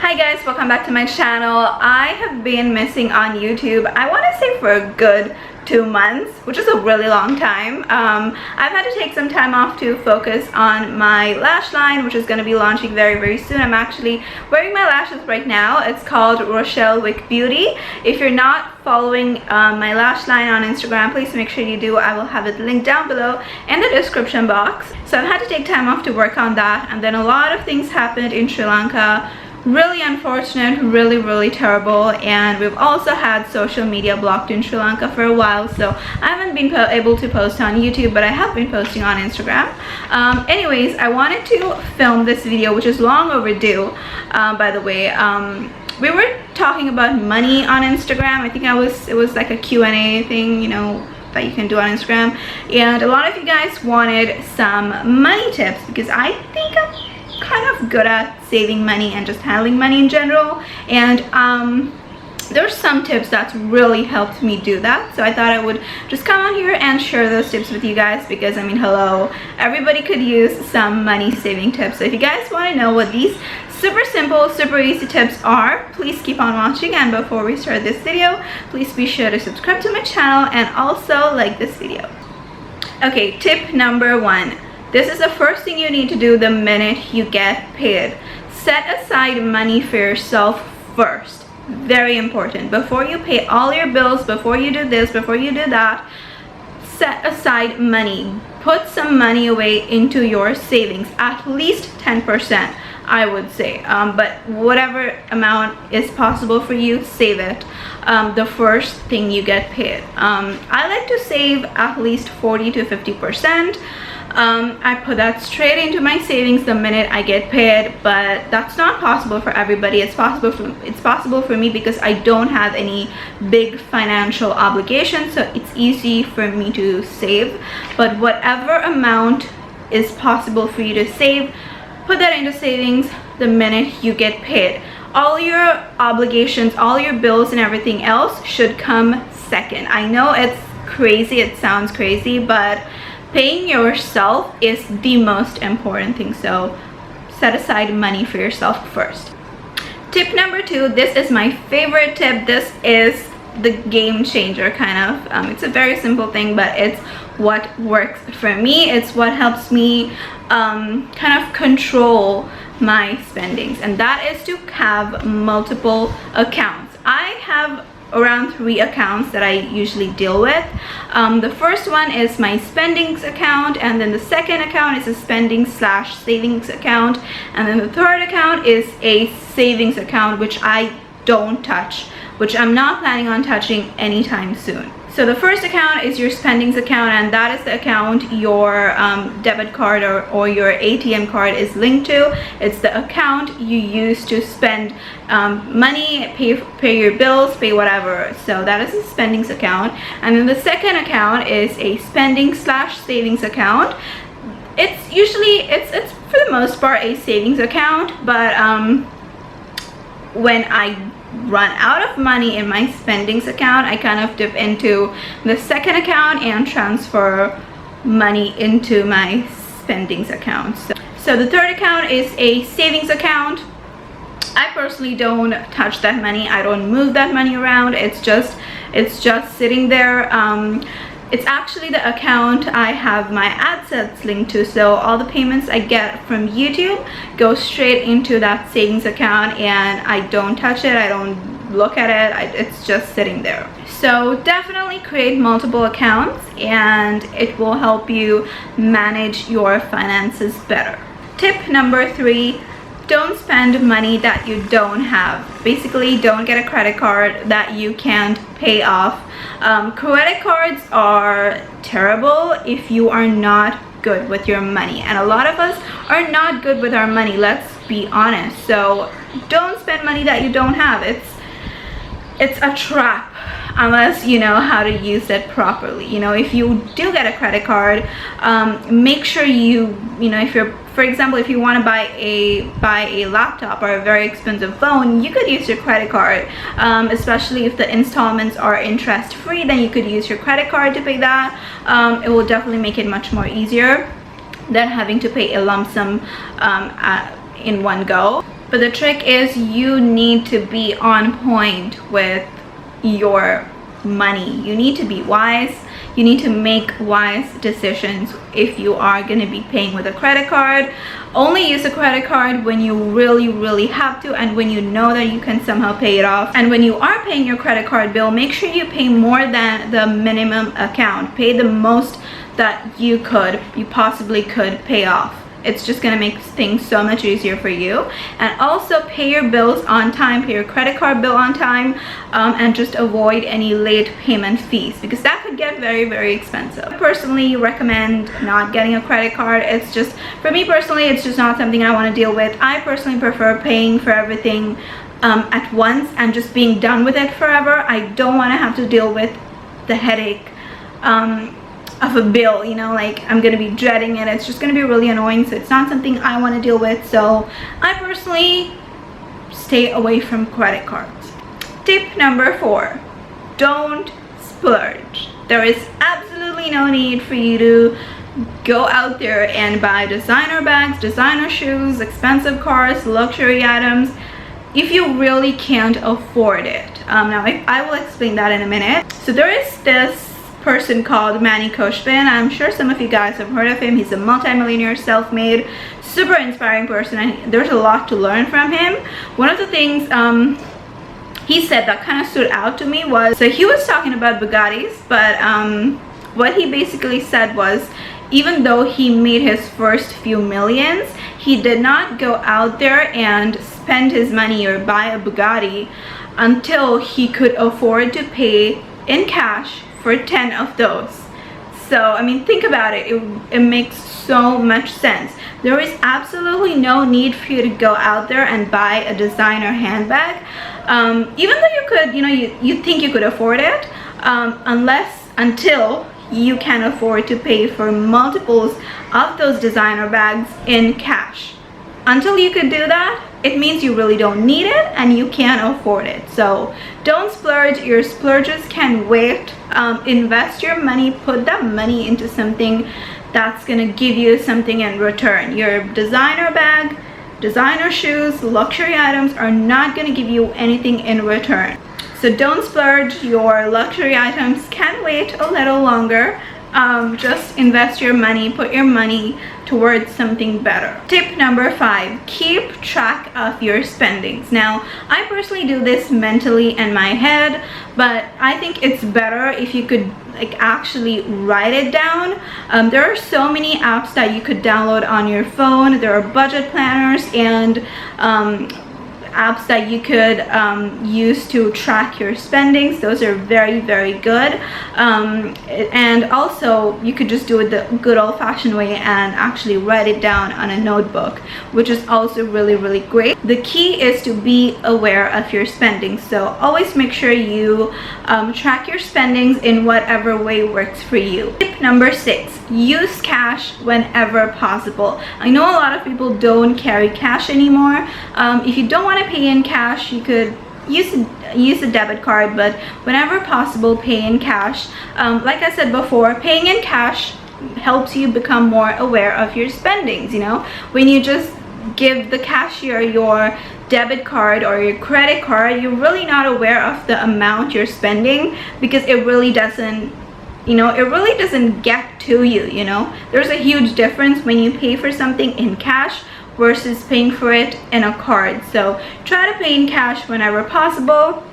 Hi guys, welcome back to my channel. I have been missing on YouTube, I want to say for a good 2 months, which is a really long time. I've had to take some time off to focus on my lash line, which is going to be launching very soon. I'm actually wearing my lashes right now. It's called Rochelle Wick Beauty. If you're not following my lash line on Instagram, please make sure you do. I will have it linked down below in the description box. So I've had to take time off to work on that, and then a lot of things happened in Sri Lanka. Really unfortunate, really terrible, and we've also had social media blocked in Sri Lanka for a while, so I haven't been able to post on YouTube, but I have been posting on Instagram. Anyways, I wanted to film this video, which is long overdue, by the way. We were talking about money on Instagram. I think it was like a Q&A thing, you know, that you can do on Instagram, and a lot of you guys wanted some money tips because I think I'm kind of good at saving money and just handling money in general, and there's some tips that's really helped me do that, so I thought I would just come on here and share those tips with you guys because, I mean, hello, everybody could use some money saving tips. So if you guys want to know what these super simple, super easy tips are, please keep on watching, and before we start this video, please be sure to subscribe to my channel and also like this video. Okay, tip number 1. This is the first thing you need to do the minute you get paid. Set aside money for yourself first. Very important. Before you pay all your bills, before you do this, before you do that, set aside money. Put some money away into your savings, at least 10%, I would say. But whatever amount is possible for you, save it the first thing you get paid. I like to save at least 40 to 50%. I put that straight into my savings the minute I get paid, but that's not possible for everybody. It's possible for me because I don't have any big financial obligations, so it's easy for me to save. But whatever amount is possible for you to save, put that into savings the minute you get paid. All your obligations, all your bills and everything else should come second. I know it's crazy, it sounds crazy, but paying yourself is the most important thing, so set aside money for yourself first. Tip number 2, this is my favorite tip. This is the game changer, kind of. It's a very simple thing, but it's what works for me. It's what helps me kind of control my spendings, and that is to have multiple accounts. I have around 3 accounts that I usually deal with. The first one is my spendings account, and then the second account is a spending/savings account, and then the third account is a savings account, which I don't touch, which I'm not planning on touching anytime soon. So the first account is your spendings account, and that is the account your debit card or your ATM card is linked to. It's the account you use to spend money, pay your bills, pay whatever. So that is a spendings account. And then the second account is a spending/savings account. It's usually, it's for the most part a savings account, but when I run out of money in my spendings account, I kind of dip into the second account and transfer money into my spendings account. So the third account is a savings account. I personally don't touch that money. I don't move that money around. It's just sitting there. It's actually the account I have my AdSense linked to, so all the payments I get from YouTube go straight into that savings account, and I don't touch it, I don't look at it, it's just sitting there. So definitely create multiple accounts, and it will help you manage your finances better. Tip number 3, don't spend money that you don't have. Basically, don't get a credit card that you can't pay off. Credit cards are terrible if you are not good with your money, and a lot of us are not good with our money, let's be honest. So don't spend money that you don't have. It's a trap unless you know how to use it properly. You know, if you do get a credit card, make sure you know, if you're, for example, if you want to buy a laptop or a very expensive phone, you could use your credit card, especially if the installments are interest free, then you could use your credit card to pay that. It will definitely make it much more easier than having to pay a lump sum in one go. But the trick is you need to be on point with your money. You need to be wise. You need to make wise decisions. If you are going to be paying with a credit card, only use a credit card when you really have to, and when you know that you can somehow pay it off. And when you are paying your credit card bill, make sure you pay more than the minimum account. Pay the most that you possibly could pay off. It's just gonna make things so much easier for you. And also pay your bills on time, pay your credit card bill on time, and just avoid any late payment fees, because that could get very expensive. I personally recommend not getting a credit card. It's just, for me personally, it's just not something I want to deal with. I personally prefer paying for everything at once and just being done with it forever. I don't want to have to deal with the headache of a bill, you know, like I'm gonna be dreading it. It's just gonna be really annoying, so it's not something I want to deal with. So I personally stay away from credit cards. Tip number 4, don't splurge. There is absolutely no need for you to go out there and buy designer bags, designer shoes, expensive cars, luxury items if you really can't afford it. Now I will explain that in a minute. So there is this person called Manny Koshbin. I'm sure some of you guys have heard of him. He's a multi-millionaire, self-made, super inspiring person, and there's a lot to learn from him. One of the things he said that kind of stood out to me was, so he was talking about Bugattis, but what he basically said was, even though he made his first few millions, he did not go out there and spend his money or buy a Bugatti until he could afford to pay in cash for 10 of those. So I mean, think about it. It makes so much sense. There is absolutely no need for you to go out there and buy a designer handbag, even though you could, you know, you think you could afford it, until you can afford to pay for multiples of those designer bags in cash. Until you could do that, it means you really don't need it and you can't afford it. So don't splurge. Your splurges can wait. Invest your money, put that money into something that's gonna give you something in return. Your designer bag, designer shoes, luxury items are not gonna give you anything in return. So don't splurge. Your luxury items can wait a little longer. Just invest your money, put your money towards something better. Tip number 5, keep track of your spendings. Now, I personally do this mentally in my head, but I think it's better if you could like actually write it down. There are so many apps that you could download on your phone. There are budget planners and apps that you could use to track your spendings. Those are very good, and also you could just do it the good old-fashioned way and actually write it down on a notebook, which is also really great. The key is to be aware of your spendings, so always make sure you track your spendings in whatever way works for you. Tip number 6, use cash whenever possible. I know a lot of people don't carry cash anymore. If you don't want to pay in cash, you could use a debit card, but whenever possible, pay in cash. Like I said before, paying in cash helps you become more aware of your spendings. You know, when you just give the cashier your debit card or your credit card, you're really not aware of the amount you're spending, because it really doesn't, you know, it really doesn't get to you. You know, there's a huge difference when you pay for something in cash versus paying for it in a card. So try to pay in cash whenever possible,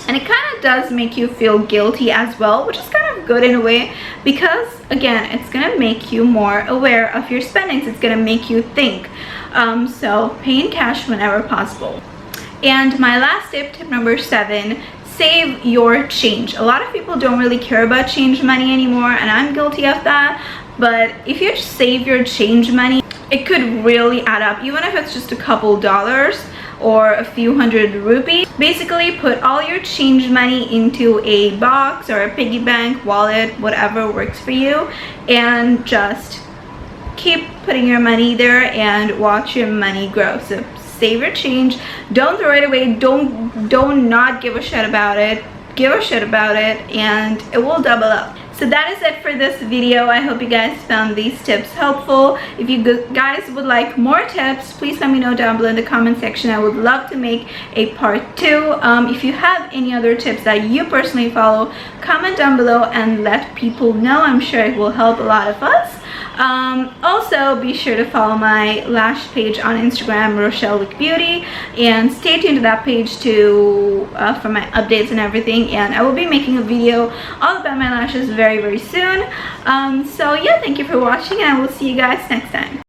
and it kind of does make you feel guilty as well, which is kind of good in a way, because again, it's gonna make you more aware of your spendings. It's gonna make you think. So pay in cash whenever possible. And my last tip, tip number 7, save your change. A lot of people don't really care about change money anymore, and I'm guilty of that. But if you just save your change money, it could really add up, even if it's just a couple dollars or a few hundred rupees. Basically, put all your change money into a box or a piggy bank, wallet, whatever works for you, and just keep putting your money there and watch your money grow. So save your change, don't throw it away, don't not give a shit about it. Give a shit about it, and it will double up. So that is it for this video. I hope you guys found these tips helpful. If you guys would like more tips, please let me know down below in the comment section. I would love to make a part 2. If you have any other tips that you personally follow, comment down below and let people know. I'm sure it will help a lot of us. Also, be sure to follow my lash page on Instagram, Rochelle Wick Beauty, and stay tuned to that page to for my updates and everything. And I will be making a video all about my lashes very soon. So yeah, thank you for watching, and I will see you guys next time.